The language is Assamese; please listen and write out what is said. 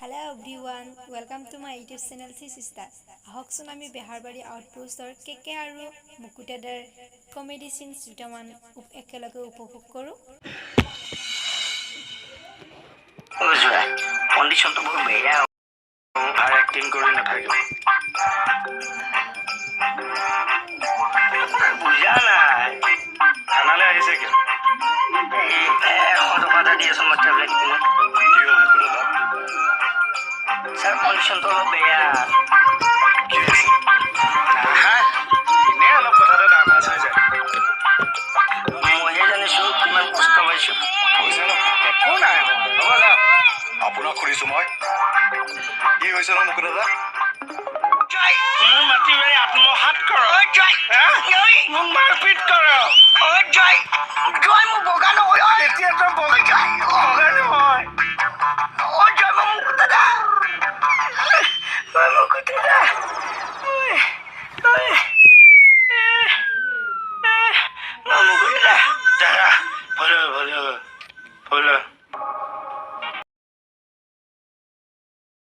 Hello everyone, welcome to my YouTube channel Sister. আহকচোন আমি বেহাৰবাৰী আউটপোষ্টৰ কেকে আৰু মুকুতাদাৰ কমেডি সিনছ দুটামান একেলগে উপভোগ কৰোঁ। কন্ডিশনটো বহুত বেয়া আর অ্যাক্টিং করে না থাকে বুঝা নাই থানালে আহিছে কি 100 টকা এটা দি আছো মই টেবলেট কিনে কি হ'ল মুকুতা স্যার কন্ডিশনটো অলপ বেয়া কি হৈছে এনে অলপ কথাটা ডাঙৰ হৈ যায় মইহে জানিছোঁ কিমান কষ্ট পাইছোঁ হৈছে ন একো নাই হ'ব যা আপোনাক সুধিছোঁ মই কি হৈছে ন মুকুতা দা মোৰ মাটি বাৰী আত্মহাত কৰ মোক মাৰপিট কৰ জয় মোক বগা নহয় এতিয়া তই বগা নহয়